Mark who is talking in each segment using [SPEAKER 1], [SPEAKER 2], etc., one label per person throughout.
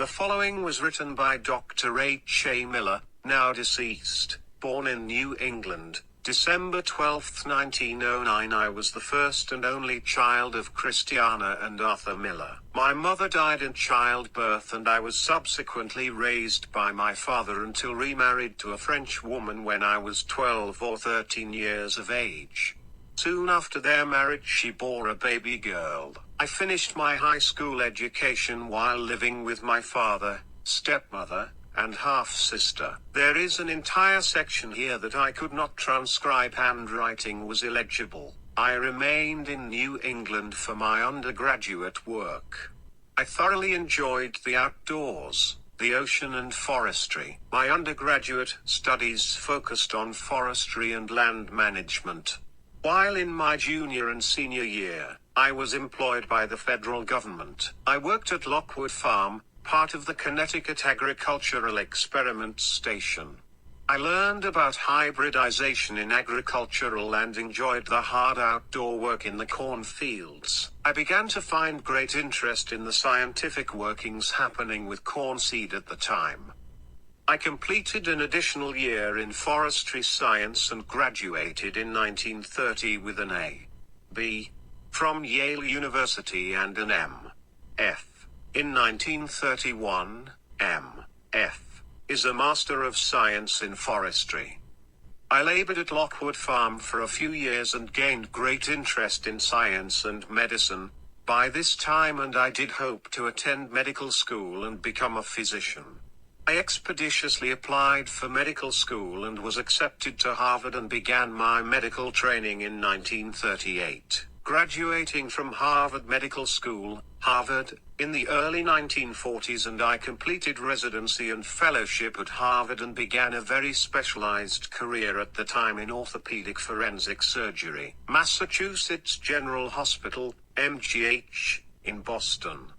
[SPEAKER 1] The following was written by Dr. H. A. Miller, now deceased, born in New England, December 12, 1909. I was the first and only child of Christiana and Arthur Miller. My mother died in childbirth and I was subsequently raised by my father until remarried to a French woman when I was 12 or 13 years of age. Soon after their marriage she bore a baby girl. I finished my high school education while living with my father, stepmother, and half-sister. There is an entire section here that I could not transcribe. Handwriting was illegible. I remained in New England for my undergraduate work. I thoroughly enjoyed the outdoors, the ocean and forestry. My undergraduate studies focused on forestry and land management. While in my junior and senior year, I was employed by the federal government. I worked at Lockwood Farm, part of the Connecticut Agricultural Experiment Station. I learned about hybridization in agricultural and enjoyed the hard outdoor work in the cornfields. I began to find great interest in the scientific workings happening with corn seed at the time. I completed an additional year in forestry science and graduated in 1930 with an A.B. from Yale University and an M.F. in 1931. M.F. is a Master of Science in Forestry. I labored at Lockwood Farm for a few years and gained great interest in science and medicine by this time, and I did hope to attend medical school and become a physician. I expeditiously applied for medical school and was accepted to Harvard and began my medical training in 1938. Graduating from Harvard Medical School, Harvard, in the early 1940s, and I completed residency and fellowship at Harvard and began a very specialized career at the time in orthopedic forensic surgery, Massachusetts General Hospital, MGH, in Boston.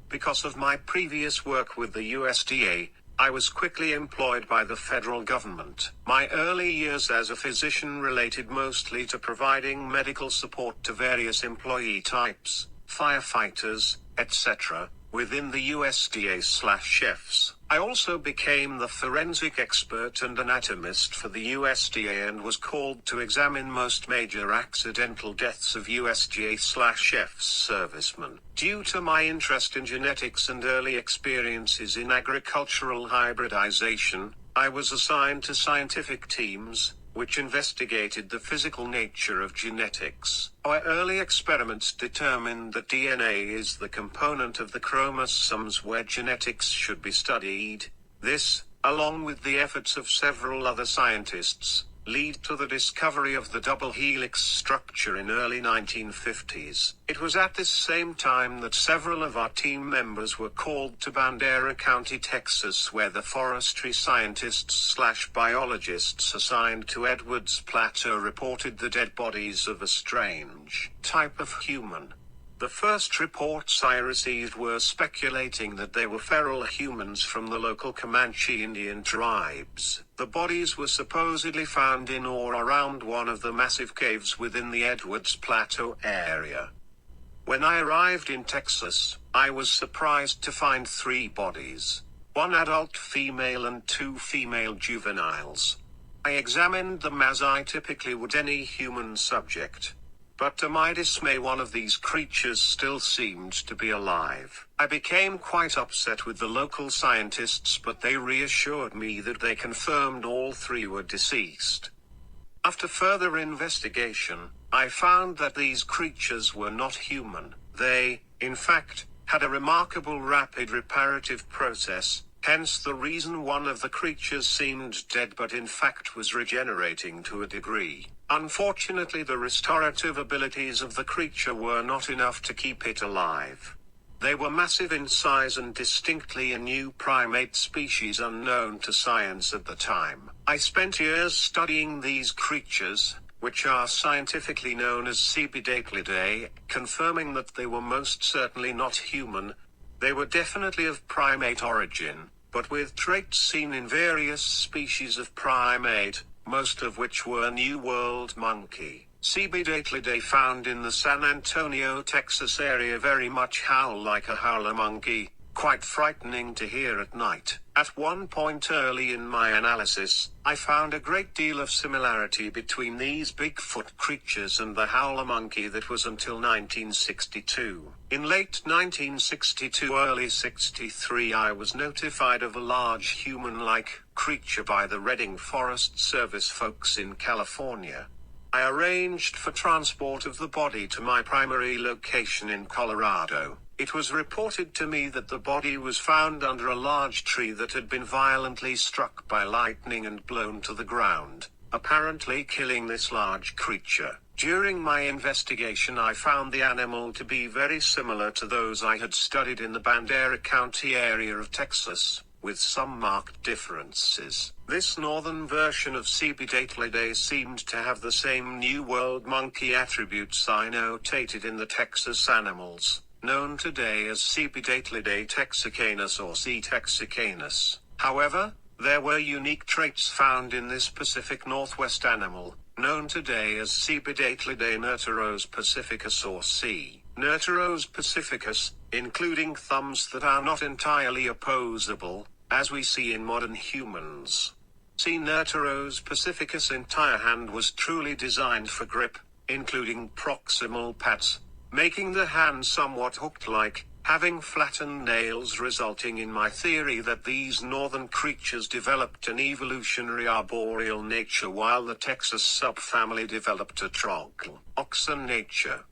[SPEAKER 1] Because of my previous work with the USDA, I was quickly employed by the federal government. My early years as a physician related mostly to providing medical support to various employee types, firefighters, etc., within the USDA/chefs. I also became the forensic expert and anatomist for the USDA and was called to examine most major accidental deaths of USDA/chefs servicemen. Due to my interest in genetics and early experiences in agricultural hybridization, I was assigned to scientific teams, which investigated the physical nature of genetics. Our early experiments determined that DNA is the component of the chromosomes where genetics should be studied. This, along with the efforts of several other scientists, lead to the discovery of the double helix structure in early 1950s. It was at this same time that several of our team members were called to Bandera County, Texas, where the forestry scientists/biologists assigned to Edwards Plateau reported the dead bodies of a strange type of human. The first reports I received were speculating that they were feral humans from the local Comanche Indian tribes. The bodies were supposedly found in or around one of the massive caves within the Edwards Plateau area. When I arrived in Texas, I was surprised to find 3 bodies, 1 adult female and 2 female juveniles. I examined them as I typically would any human subject. But to my dismay, one of these creatures still seemed to be alive. I became quite upset with the local scientists, but they reassured me that they confirmed all 3 were deceased. After further investigation, I found that these creatures were not human. They, in fact, had a remarkable rapid reparative process, hence the reason one of the creatures seemed dead but in fact was regenerating to a degree. Unfortunately, the restorative abilities of the creature were not enough to keep it alive. They were massive in size and distinctly a new primate species unknown to science at the time. I spent years studying these creatures, which are scientifically known as Cebidaclidae, confirming that they were most certainly not human. They were definitely of primate origin, but with traits seen in various species of primate, most of which were New World monkey. Cebidaclidae found in the San Antonio, Texas area very much howl like a howler monkey, quite frightening to hear at night. At one point early in my analysis, I found a great deal of similarity between these Bigfoot creatures and the howler monkey that was until 1962. In late 1962, early 63, I was notified of a large human-like creature by the Redding Forest Service folks in California. I arranged for transport of the body to my primary location in Colorado. It was reported to me that the body was found under a large tree that had been violently struck by lightning and blown to the ground, apparently killing this large creature. During my investigation, I found the animal to be very similar to those I had studied in the Bandera County area of Texas, with some marked differences. This northern version of Cebidatelidae seemed to have the same New World monkey attributes I notated in the Texas animals, known today as Cebidatelidae texicanus or C. texicanus. However, there were unique traits found in this Pacific Northwest animal, known today as Cebidatelidae nerteros pacificus or C. nerteros pacificus, including thumbs that are not entirely opposable, as we see in modern humans. C. nerteros pacificus' entire hand was truly designed for grip, including proximal pads, making the hand somewhat hooked-like, having flattened nails, resulting in my theory that these northern creatures developed an evolutionary arboreal nature while the Texas subfamily developed a troglodon oxen nature.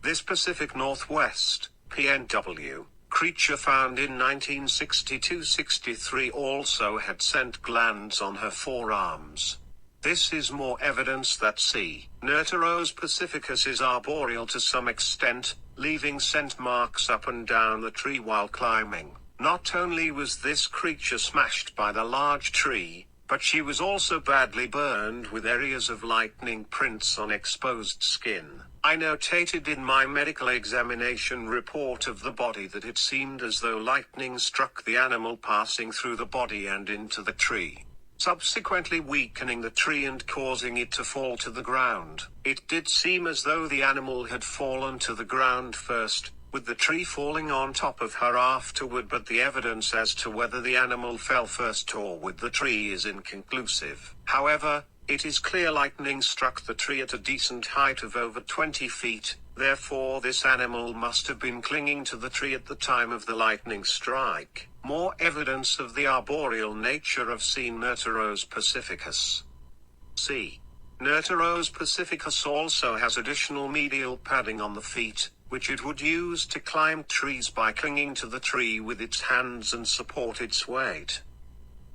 [SPEAKER 1] This Pacific Northwest, PNW, creature found in 1962-63 also had scent glands on her forearms. This is more evidence that C. nerteros pacificus is arboreal to some extent, leaving scent marks up and down the tree while climbing. Not only was this creature smashed by the large tree, but she was also badly burned with areas of lightning prints on exposed skin. I notated in my medical examination report of the body that it seemed as though lightning struck the animal passing through the body and into the tree, subsequently weakening the tree and causing it to fall to the ground. It did seem as though the animal had fallen to the ground first, with the tree falling on top of her afterward, but the evidence as to whether the animal fell first or with the tree is inconclusive. However, it is clear lightning struck the tree at a decent height of over 20 feet, therefore this animal must have been clinging to the tree at the time of the lightning strike. More evidence of the arboreal nature of C. nerteros pacificus. C. nerteros pacificus also has additional medial padding on the feet, which it would use to climb trees by clinging to the tree with its hands and support its weight.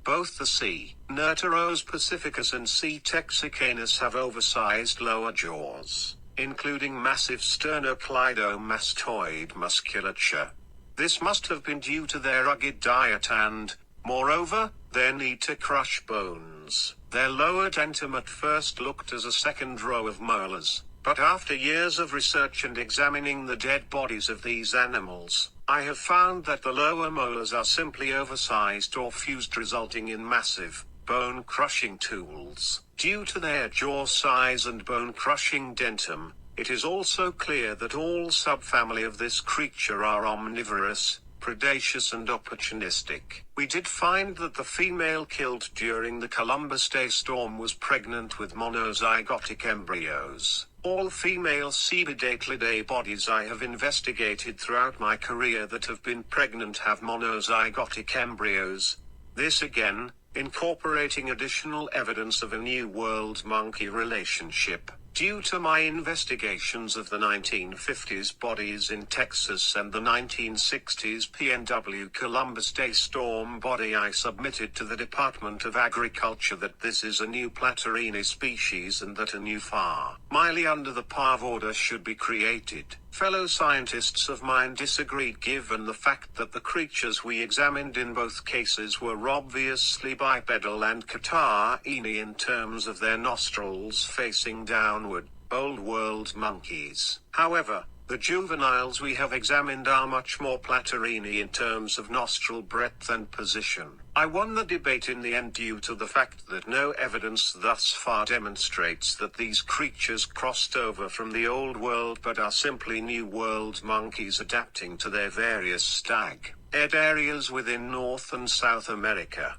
[SPEAKER 1] Both the C. nerteros pacificus and C. texicanus have oversized lower jaws, including massive sternocleidomastoid musculature. This must have been due to their rugged diet and, moreover, their need to crush bones. Their lower dentum at first looked as a second row of molars, but after years of research and examining the dead bodies of these animals, I have found that the lower molars are simply oversized or fused, resulting in massive, bone-crushing tools. Due to their jaw size and bone-crushing dentum, it is also clear that all subfamily of this creature are omnivorous, predaceous and opportunistic. We did find that the female killed during the Columbus Day storm was pregnant with monozygotic embryos. All female Cebidatelidae bodies I have investigated throughout my career that have been pregnant have monozygotic embryos. This again, incorporating additional evidence of a New World monkey relationship. Due to my investigations of the 1950s bodies in Texas and the 1960s PNW Columbus Day storm body, I submitted to the Department of Agriculture that this is a new Platyrrhini species and that a new family under the PAV order should be created. Fellow scientists of mine disagreed given the fact that the creatures we examined in both cases were obviously bipedal and Catarrhini in terms of their nostrils facing downward, Old World monkeys. However, the juveniles we have examined are much more Platyrrhini in terms of nostril breadth and position. I won the debate in the end due to the fact that no evidence thus far demonstrates that these creatures crossed over from the Old World but are simply New World monkeys adapting to their various stag ed areas within North and South America.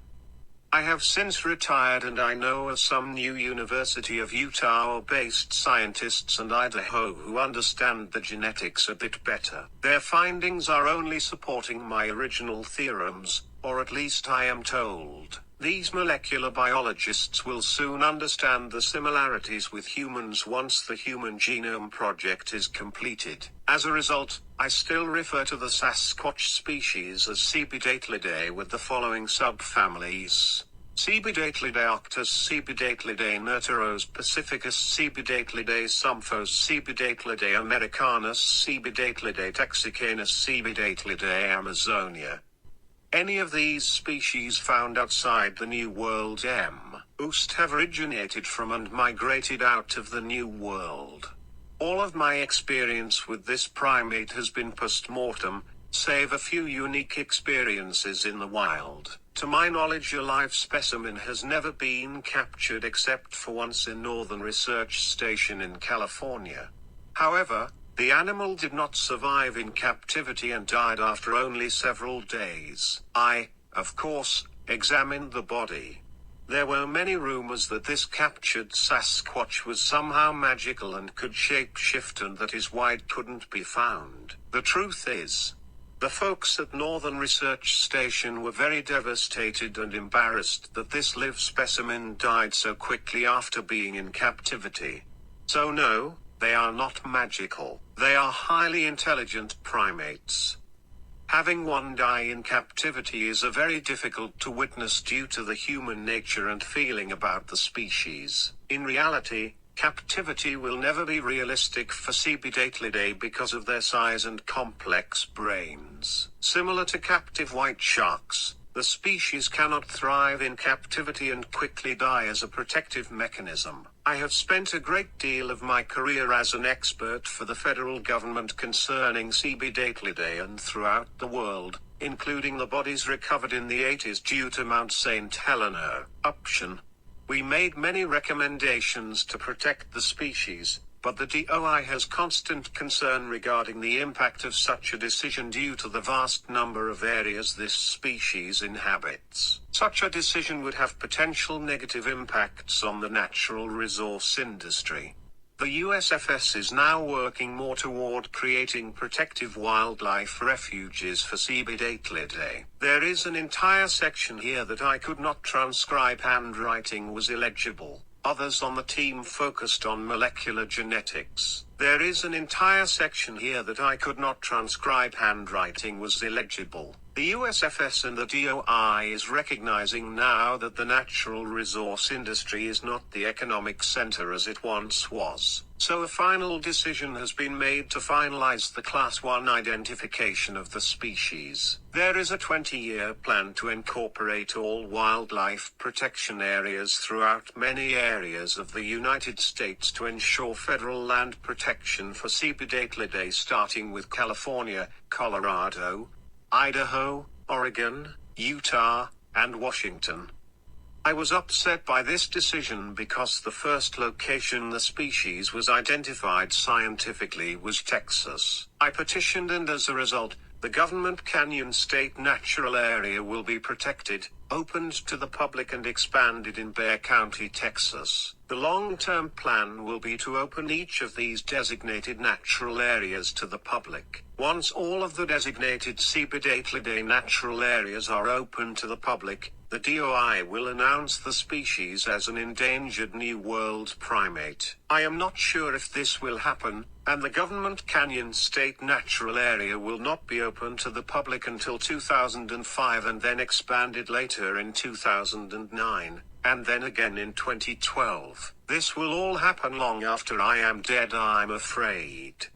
[SPEAKER 1] I have since retired and I know of some new University of Utah-based scientists and Idaho who understand the genetics a bit better. Their findings are only supporting my original theorems, or at least I am told. These molecular biologists will soon understand the similarities with humans once the Human Genome Project is completed. As a result, I still refer to the Sasquatch species as Cebidatelidae with the following subfamilies: Cebidatelidae octus, Cebidatelidae nerteros, Pacificus, Cebidatelidae sumphos, Cebidatelidae americanus, Cebidatelidae texicanus, Cebidatelidae amazonia. Any of these species found outside the New World Ust have originated from and migrated out of the New World. All of my experience with this primate has been post-mortem, save a few unique experiences in the wild. To my knowledge, a live specimen has never been captured except for once in Northern Research Station in California. However, the animal did not survive in captivity and died after only several days. I, of course, examined the body. There were many rumors that this captured Sasquatch was somehow magical and could shape-shift and that his hide couldn't be found. The truth is, the folks at Northern Research Station were very devastated and embarrassed that this live specimen died so quickly after being in captivity. So no, they are not magical. They are highly intelligent primates. Having one die in captivity is a very difficult to witness due to the human nature and feeling about the species. In reality, captivity will never be realistic for Cebidatelidae because of their size and complex brains. Similar to captive white sharks, the species cannot thrive in captivity and quickly die as a protective mechanism. I have spent a great deal of my career as an expert for the federal government concerning Cebidatelidae and throughout the world, including the bodies recovered in the 80s due to Mount St. Helena eruption. We made many recommendations to protect the species, but the DOI has constant concern regarding the impact of such a decision due to the vast number of areas this species inhabits. Such a decision would have potential negative impacts on the natural resource industry. The USFS is now working more toward creating protective wildlife refuges for Cebidatelidae. There is an entire section here that I could not transcribe. Handwriting was illegible. Others on the team focused on molecular genetics. There is an entire section here that I could not transcribe. Handwriting was illegible. The USFS and the DOI is recognizing now that the natural resource industry is not the economic center as it once was. So a final decision has been made to finalize the Class 1 identification of the species. There is a 20-year plan to incorporate all wildlife protection areas throughout many areas of the United States to ensure federal land protection for Cebidatelidae, starting with California, Colorado, Idaho, Oregon, Utah, and Washington. I was upset by this decision because the first location the species was identified scientifically was Texas. I petitioned, and as a result, the Government Canyon State Natural Area will be protected, opened to the public and expanded in Bexar County, Texas. The long-term plan will be to open each of these designated natural areas to the public. Once all of the designated Cebidatelidae natural areas are open to the public, the DOI will announce the species as an endangered New World primate. I am not sure if this will happen, and the Government Canyon State Natural Area will not be open to the public until 2005 and then expanded later in 2009, and then again in 2012. This will all happen long after I am dead, I'm afraid.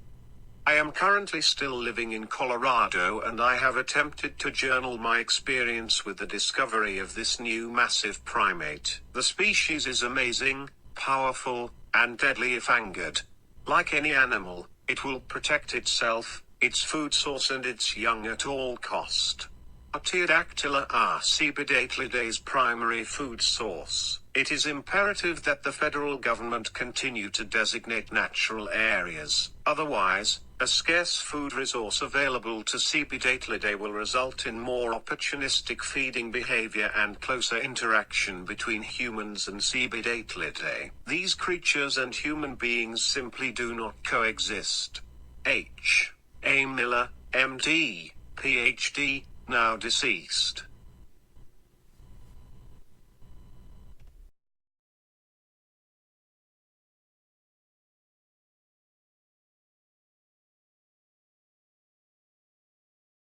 [SPEAKER 1] I am currently still living in Colorado, and I have attempted to journal my experience with the discovery of this new massive primate. The species is amazing, powerful, and deadly if angered. Like any animal, it will protect itself, its food source and its young at all cost. Artiodactyla are Cebidatelidae's primary food source. It is imperative that the federal government continue to designate natural areas. Otherwise, A scarce food resource available to Cebidatelidae will result in more opportunistic feeding behavior and closer interaction between humans and Cebidatelidae. These creatures and human beings simply do not coexist. H. A. Miller, MD, PhD, now deceased.